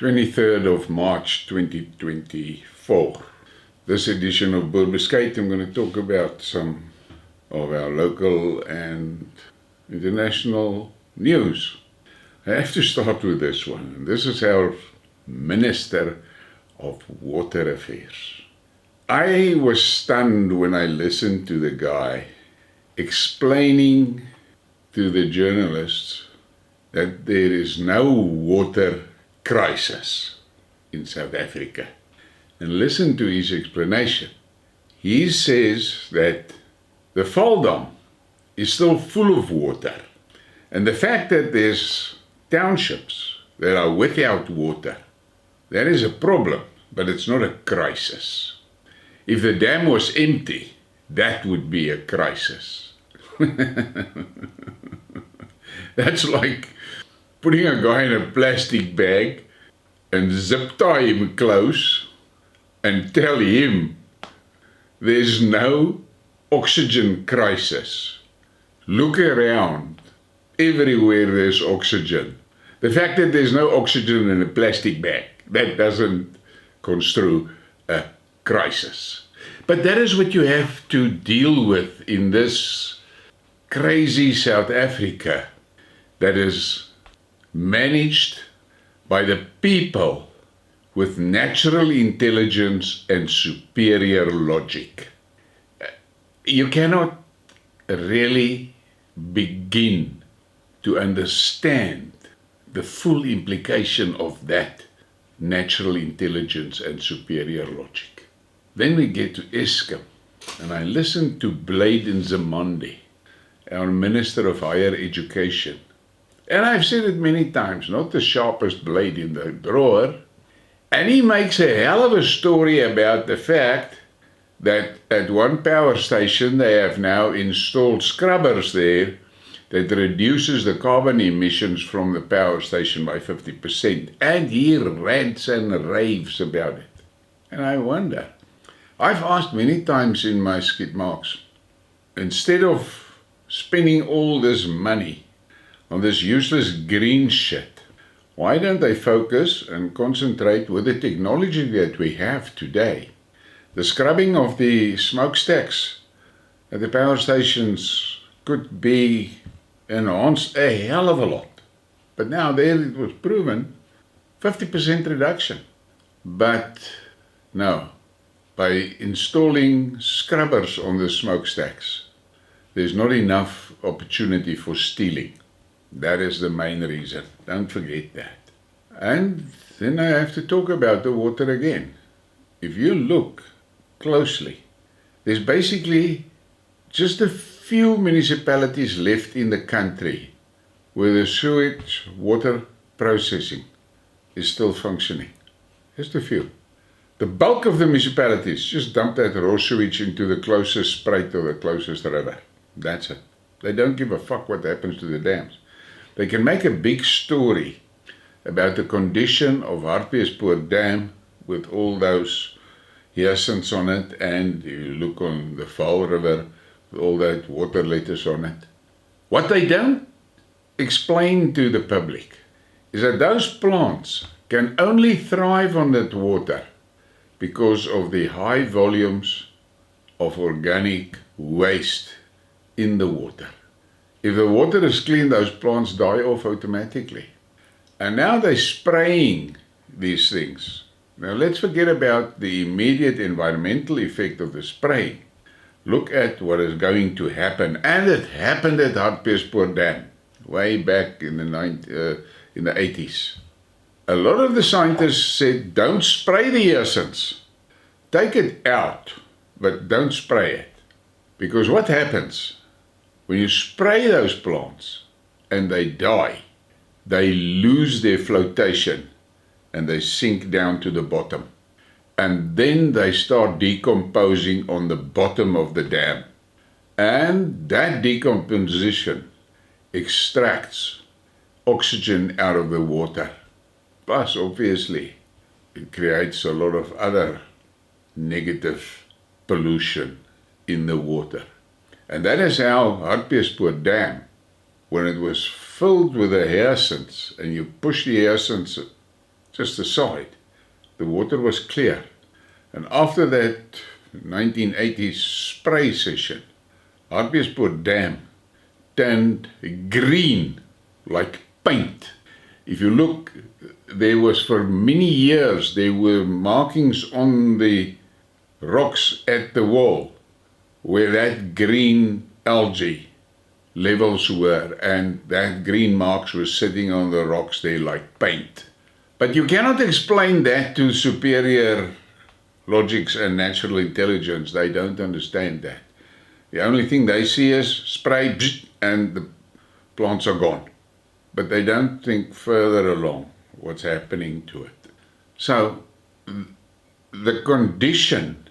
23rd of March 2024. This edition of Boerbeskuit, I'm going to talk about some of our local and international news. I have to start with this one. This is our Minister of Water Affairs. I was stunned when I listened to the guy explaining to the journalists that there is no water crisis in South Africa. And listen to his explanation. He says that the Valdam is still full of water. And the fact that there's townships that are without water, that is a problem, but it's not a crisis. If the dam was empty, that would be a crisis. That's like putting a guy in a plastic bag and zip tie him close and tell him there's no oxygen crisis. Look around. Everywhere there's oxygen. The fact that there's no oxygen in a plastic bag, that doesn't construe a crisis. But that is what you have to deal with in this crazy South Africa that is managed by the people with natural intelligence and superior logic. You cannot really begin to understand the full implication of that natural intelligence and superior logic. Then we get to Eskom, and I listened to Blade Nzimande, our Minister of Higher Education. And I've said it many times, not the sharpest blade in the drawer. And he makes a hell of a story about the fact that at one power station they have now installed scrubbers there that reduces the carbon emissions from the power station by 50%. And he rants and raves about it. And I wonder, I've asked many times in my Skidmarks, instead of spending all this money on this useless green shit, why don't they focus and concentrate with the technology that we have today? The scrubbing of the smokestacks at the power stations could be enhanced a hell of a lot. But now there it was proven 50% reduction. But no, by installing scrubbers on the smokestacks, there's not enough opportunity for stealing. That is the main reason. Don't forget that. And then I have to talk about the water again. If you look closely, there's basically just a few municipalities left in the country where the sewage water processing is still functioning. Just a few. The bulk of the municipalities just dump that raw sewage into the closest spruit or the closest river. That's it. They don't give a fuck what happens to the dams. They can make a big story about the condition of Hartbeespoort Dam with all those hyacinths on it, and you look on the Vaal River with all that water letters on it. What they don't explain to the public is that those plants can only thrive on that water because of the high volumes of organic waste in the water. If the water is clean, those plants die off automatically. And now they're spraying these things. Now let's forget about the immediate environmental effect of the spraying. Look at what is going to happen. And it happened at Hartbeespoort Dam way back in the 80s. A lot of the scientists said, don't spray the hyacinths. Take it out, but don't spray it. Because what happens? When you spray those plants and they die, they lose their flotation and they sink down to the bottom. And then they start decomposing on the bottom of the dam. And that decomposition extracts oxygen out of the water. Plus, obviously, it creates a lot of other negative pollution in the water. And that is how Hartbeespoort Dam, when it was filled with the hyacinths, and you push the hyacinths just the side. The water was clear. And after that 1980s spray session, Hartbeespoort Dam turned green like paint. If you look, there was for many years, there were markings on the rocks at the wall where that green algae levels were, and that green marks were sitting on the rocks there like paint. But you cannot explain that to superior logics and natural intelligence. They don't understand that. The only thing they see is spray and the plants are gone. But they don't think further along what's happening to it. So the condition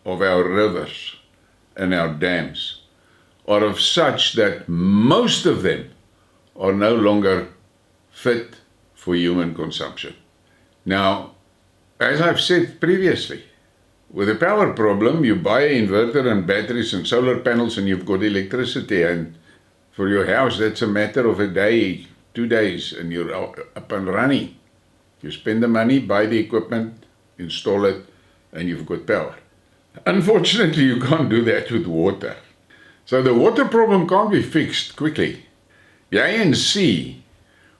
of our rivers and our dams are of such that most of them are no longer fit for human consumption. Now, as I've said previously, with a power problem, you buy an inverter and batteries and solar panels and you've got electricity, and for your house that's a matter of a day, 2 days, and you're up and running. You spend the money, buy the equipment, install it, and you've got power. Unfortunately, you can't do that with water. So the water problem can't be fixed quickly. The ANC,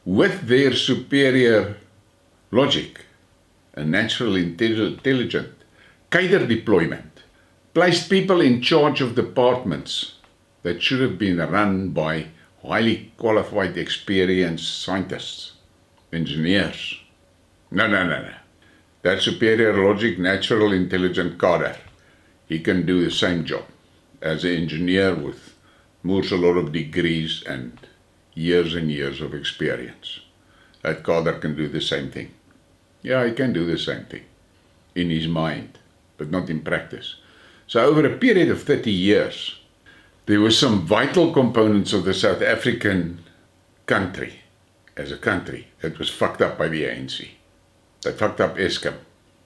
with their superior logic and natural intelligence, cadre deployment, placed people in charge of departments that should have been run by highly qualified, experienced scientists, engineers. No. That superior logic, natural intelligent cadre, he can do the same job as an engineer with more's a lot of degrees and years of experience. That cadre can do the same thing. Yeah, he can do the same thing in his mind, but not in practice. So over a period of 30 years, there were some vital components of the South African country, as a country, that was fucked up by the ANC. They fucked up Eskom.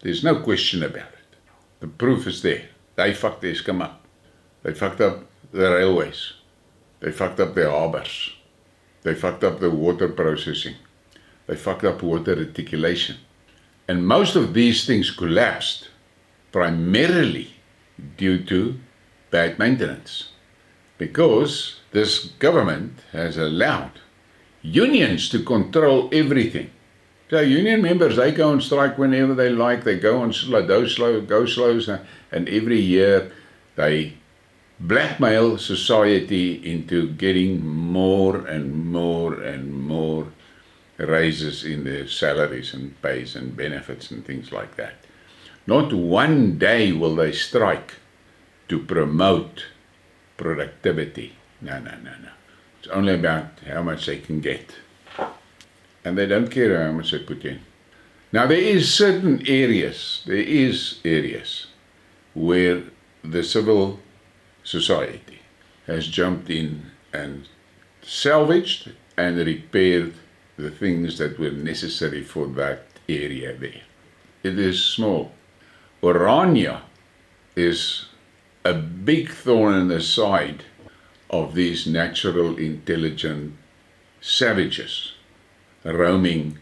There's no question about it. The proof is there. They fucked Eskom up. They fucked up the railways. They fucked up the harbors. They fucked up the water processing. They fucked up water reticulation. And most of these things collapsed primarily due to bad maintenance. Because this government has allowed unions to control everything. So union members, they go on strike whenever they like, they go on go slows, and every year they blackmail society into getting more and more raises in their salaries and pays and benefits and things like that. Not one day will they strike to promote productivity. No. It's only about how much they can get. And they don't care how much they put in. Now there is areas where the civil society has jumped in and salvaged and repaired the things that were necessary for that area there. It is small. Orania is a big thorn in the side of these natural intelligent savages roaming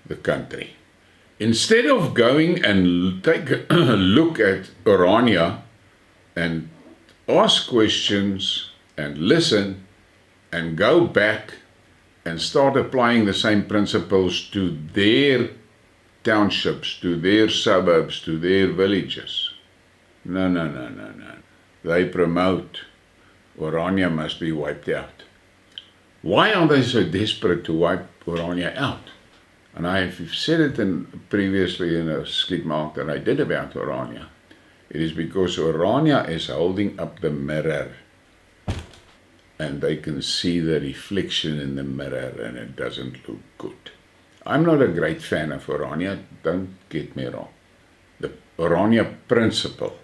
the country. Instead of going and take a look at Orania and ask questions and listen and go back and start applying the same principles to their townships, to their suburbs, to their villages. No. They promote Orania must be wiped out. Why are they so desperate to wipe Orania out? And I've said it previously in a Skidmark that I did about Orania. It is because Orania is holding up the mirror and they can see the reflection in the mirror and it doesn't look good. I'm not a great fan of Orania, don't get me wrong. The Orania principle,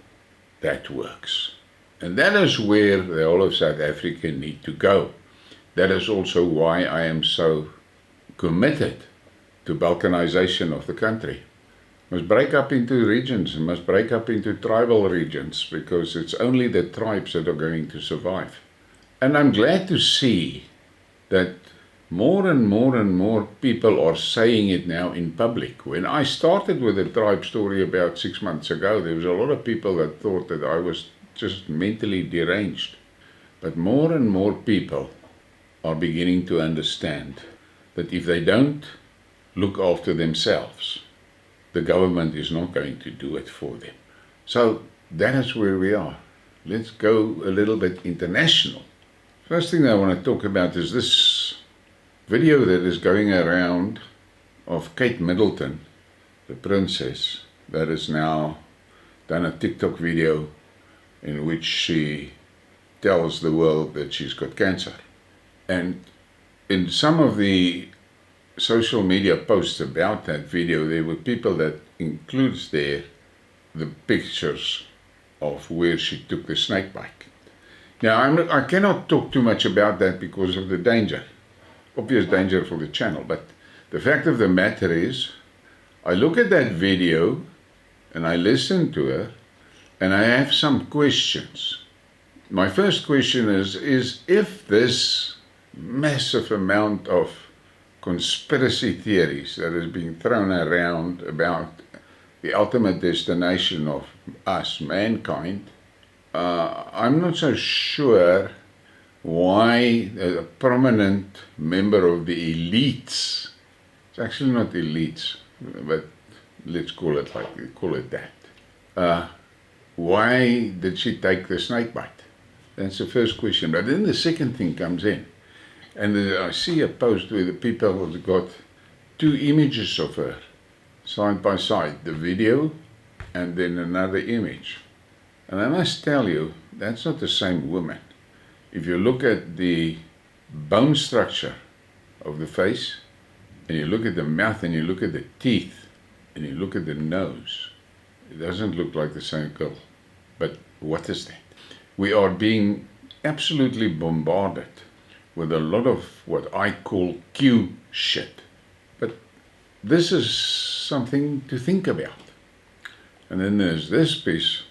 that works. And that is where the whole of South Africa need to go. That is also why I am so committed to balkanization of the country. Must break up into regions, must break up into tribal regions, because it's only the tribes that are going to survive. And I'm glad to see that more and more people are saying it now in public. When I started with the tribe story about 6 months ago, there was a lot of people that thought that I was just mentally deranged. But more and more people are beginning to understand that if they don't look after themselves, the government is not going to do it for them. So that is where we are. Let's go a little bit international. First thing I want to talk about is this video that is going around of Kate Middleton, the princess, that has now done a TikTok video in which she tells the world that she's got cancer. And in some of the social media posts about that video, there were people that includes there the pictures of where she took the snake bite. Now, I cannot talk too much about that because of the danger, obvious danger for the channel, but the fact of the matter is, I look at that video and I listen to her and I have some questions. My first question is if this massive amount of conspiracy theories that is being thrown around about the ultimate destination of us, mankind, I'm not so sure why a prominent member of the elites, it's actually not elites, but let's call it that, why did she take the snake bite? That's the first question. But then the second thing comes in, and I see a post where the people have got two images of her side by side, the video and then another image. And I must tell you, that's not the same woman. If you look at the bone structure of the face, and you look at the mouth, and you look at the teeth, and you look at the nose, it doesn't look like the same girl. But what is that? We are being absolutely bombarded with a lot of what I call Q shit. But this is something to think about. And then there's this piece.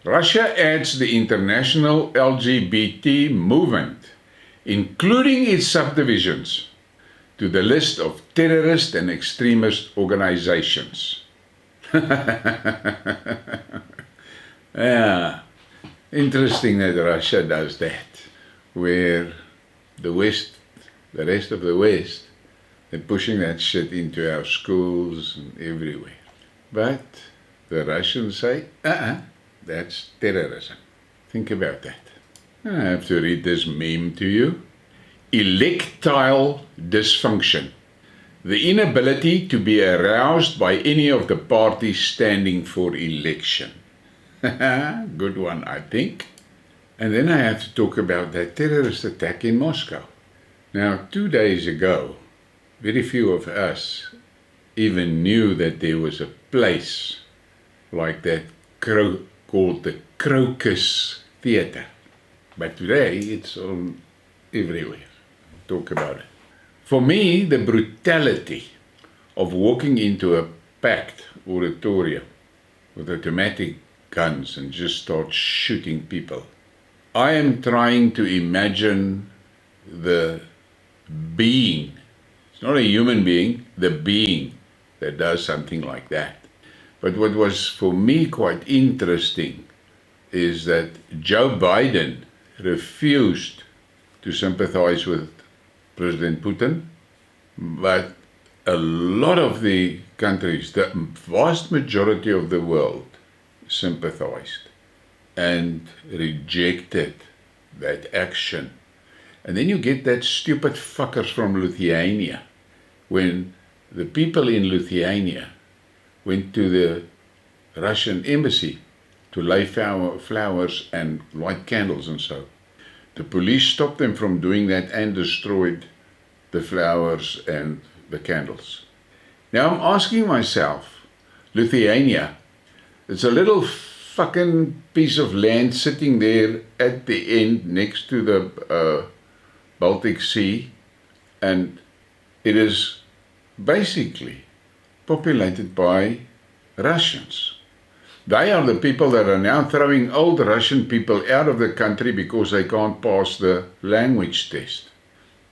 Russia adds the international LGBT movement, including its subdivisions, to the list of terrorist and extremist organizations. Yeah, interesting that Russia does that, where the West, the rest of the West, they're pushing that shit into our schools and everywhere. But the Russians say, that's terrorism. Think about that. I have to read this meme to you. Electile dysfunction. The inability to be aroused by any of the parties standing for election. Good one, I think. And then I have to talk about that terrorist attack in Moscow. Now, 2 days ago, very few of us even knew that there was a place like that called the Crocus Theatre. But today, it's on everywhere. Talk about it. For me, the brutality of walking into a packed auditorium with automatic guns and just start shooting people. I am trying to imagine the being, it's not a human being, the being that does something like that. But what was for me quite interesting is that Joe Biden refused to sympathize with President Putin, but a lot of the countries, the vast majority of the world, sympathized and rejected that action. And then you get that stupid fuckers from Lithuania. When the people in Lithuania went to the Russian embassy to lay flowers and light candles and so, the police stopped them from doing that and destroyed the flowers and the candles. Now I'm asking myself, Lithuania, it's a little fucking piece of land sitting there at the end next to the Baltic Sea, and it is basically populated by Russians. They are the people that are now throwing old Russian people out of the country because they can't pass the language test.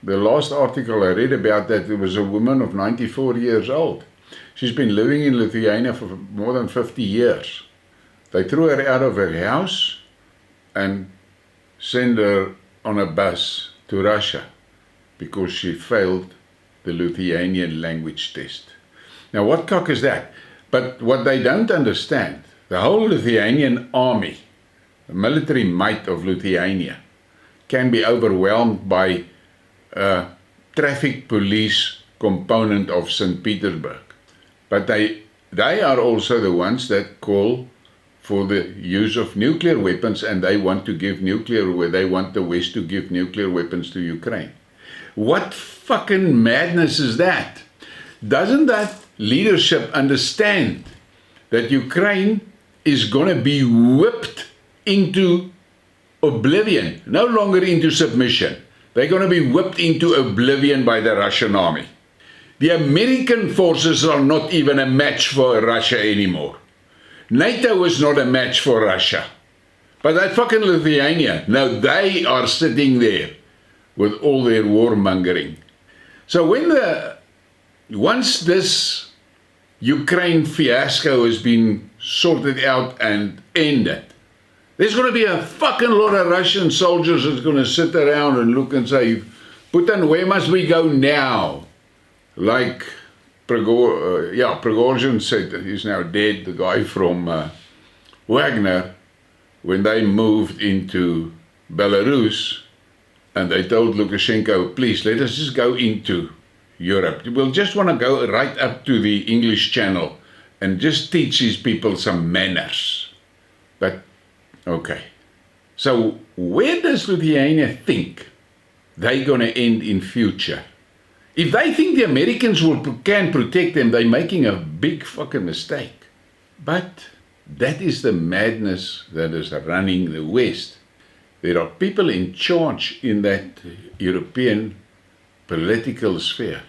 the last article I read about that, there was a woman of 94 years old. She's been living in Lithuania for more than 50 years. They threw her out of her house and sent her on a bus to Russia because she failed the Lithuanian language test. Now, what cock is that? But what they don't understand, the whole Lithuanian army, the military might of Lithuania, can be overwhelmed by a traffic police component of St. Petersburg. But they are also the ones that call for the use of nuclear weapons, and they want the West to give nuclear weapons to Ukraine. What fucking madness is that? Doesn't that leadership understand that Ukraine is going to be whipped into oblivion, no longer into submission? They're going to be whipped into oblivion by the Russian army. The American forces are not even a match for Russia anymore. NATO is not a match for Russia. But that fucking Lithuania, now they are sitting there with all their warmongering. So once this Ukraine fiasco has been sorted out and ended, there's going to be a fucking lot of Russian soldiers that's going to sit around and look and say, Putin, where must we go now? Like Prigozhin said, he's now dead, the guy from Wagner, when they moved into Belarus, and they told Lukashenko, please, let us just go into Europe. We'll just want to go right up to the English Channel and just teach these people some manners. But, okay. So, where does Lithuania think they're going to end in future? If they think the Americans can protect them, they're making a big fucking mistake. But that is the madness that is running the West. There are people in charge in that European political sphere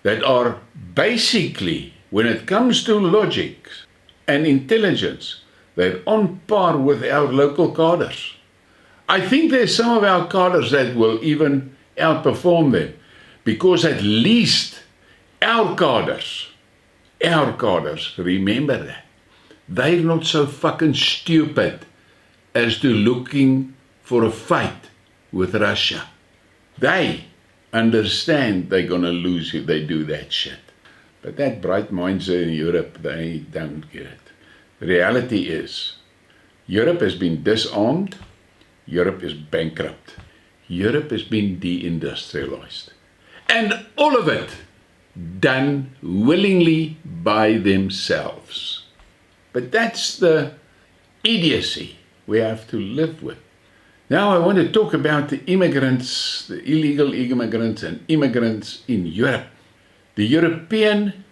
that are basically, when it comes to logic and intelligence, they're on par with our local cadres. I think there's some of our cadres that will even outperform them. Because at least our cadres, remember that. They're not so fucking stupid as to looking for a fight with Russia. They understand they're going to lose if they do that shit. But that bright minds in Europe, they don't get it. The reality is, Europe has been disarmed, Europe is bankrupt, Europe has been deindustrialized. And all of it done willingly by themselves. But that's the idiocy we have to live with. Now I want to talk about the immigrants, the illegal immigrants and immigrants in Europe. The European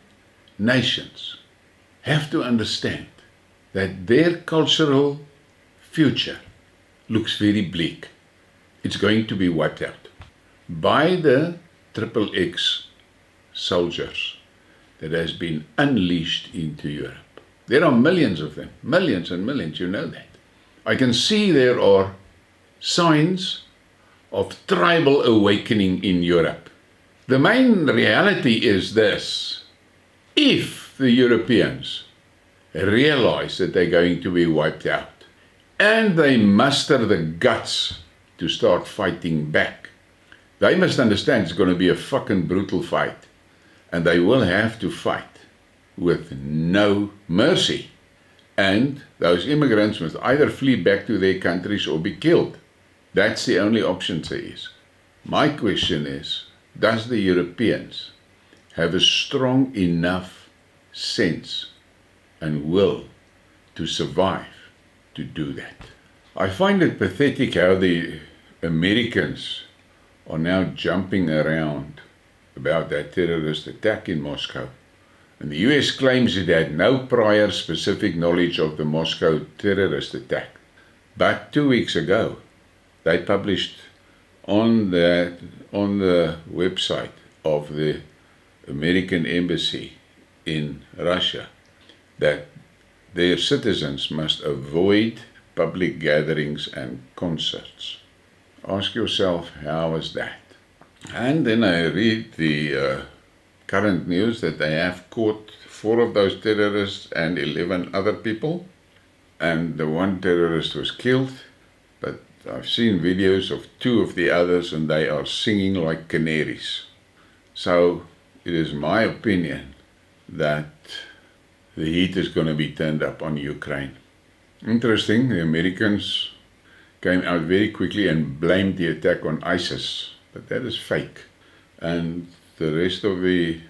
nations have to understand that their cultural future looks very bleak. It's going to be wiped out by the XXX soldiers that has been unleashed into Europe. There are millions of them, millions and millions, you know that. I can see there are signs of tribal awakening in Europe. The main reality is this: if the Europeans realize that they're going to be wiped out and they muster the guts to start fighting back, they must understand it's going to be a fucking brutal fight, and they will have to fight with no mercy. And those immigrants must either flee back to their countries or be killed. That's the only option there is. My question is, does the Europeans have a strong enough sense and will to survive to do that? I find it pathetic how the Americans are now jumping around about that terrorist attack in Moscow. And the US claims it had no prior specific knowledge of the Moscow terrorist attack. But 2 weeks ago, they published on the website of the American embassy in Russia that their citizens must avoid public gatherings and concerts. Ask yourself, how is that? And then I read the current news that they have caught 4 of those terrorists and 11 other people. And the one terrorist was killed. But I've seen videos of 2 of the others and they are singing like canaries. So it is my opinion that the heat is going to be turned up on Ukraine. Interesting, the Americans came out very quickly and blamed the attack on ISIS, but that is fake. And the rest of the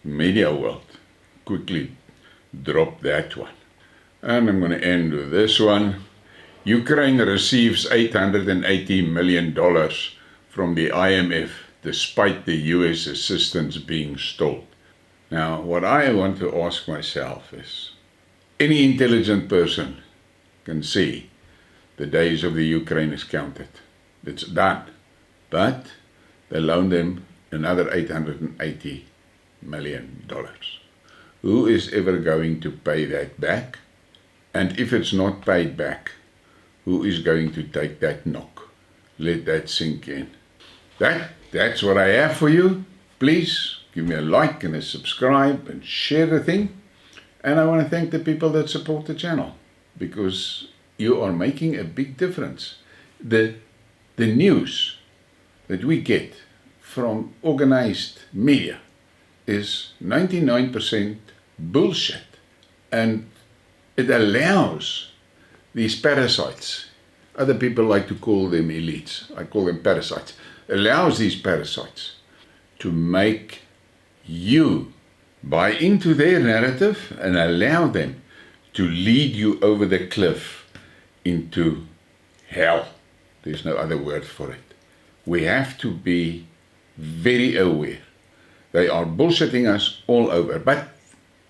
media world quickly dropped that one. And I'm going to end with this one. Ukraine receives $880 million from the IMF despite the US assistance being stalled. Now, what I want to ask myself is, any intelligent person can see the days of the Ukraine is counted. It's done. But they loaned them another $880 million. Who is ever going to pay that back? And if it's not paid back, who is going to take that knock? Let that sink in. That's what I have for you. Please give me a like and a subscribe and share the thing. And I want to thank the people that support the channel, because you are making a big difference. The news that we get from organized media is 99% bullshit. And it allows these parasites, other people like to call them elites, I call them parasites, allows these parasites to make you buy into their narrative and allow them to lead you over the cliff into hell. There's no other word for it. We have to be very aware. They are bullshitting us all over, but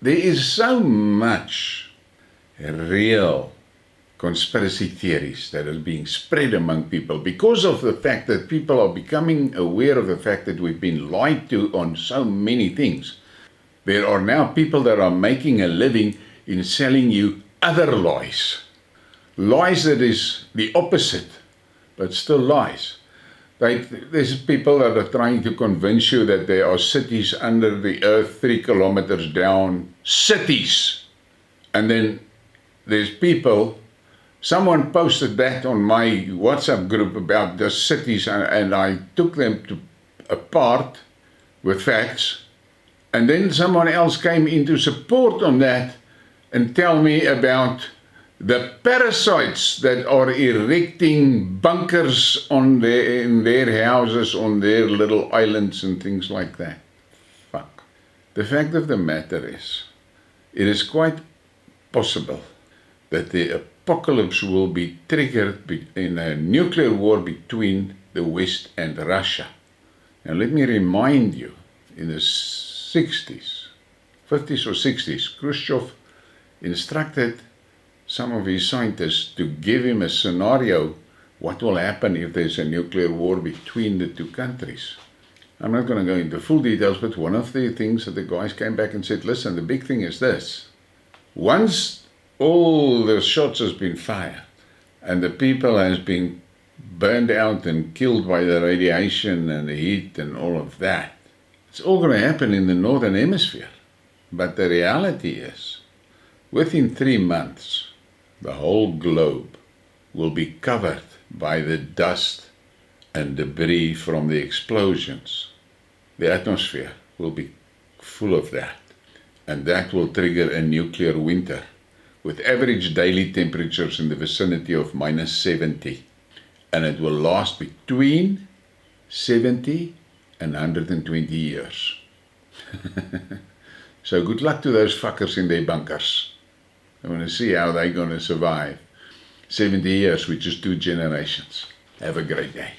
there is so much real conspiracy theories that is being spread among people because of the fact that people are becoming aware of the fact that we've been lied to on so many things. There are now people that are making a living in selling you other lies. Lies that is the opposite, but still lies. There's people that are trying to convince you that there are cities under the earth 3 kilometers down. Cities! And then there's people, someone posted that on my WhatsApp group about the cities, and I took them apart with facts. And then someone else came into support on that and tell me about the parasites that are erecting bunkers in their houses, on their little islands and things like that. Fuck. The fact of the matter is, it is quite possible that the apocalypse will be triggered in a nuclear war between the West and Russia. Now let me remind you, in the 50s or 60s, Khrushchev instructed some of his scientists to give him a scenario, what will happen if there's a nuclear war between the two countries. I'm not going to go into full details, but one of the things that the guys came back and said, listen, the big thing is this. Once all the shots has been fired and the people has been burned out and killed by the radiation and the heat and all of that, it's all going to happen in the northern hemisphere. But the reality is, within 3 months, the whole globe will be covered by the dust and debris from the explosions. The atmosphere will be full of that. And that will trigger a nuclear winter with average daily temperatures in the vicinity of -70. And it will last between 70 and 120 years. So good luck to those fuckers in their bunkers. I want to see how they're going to survive 70 years, which is 2 generations. Have a great day.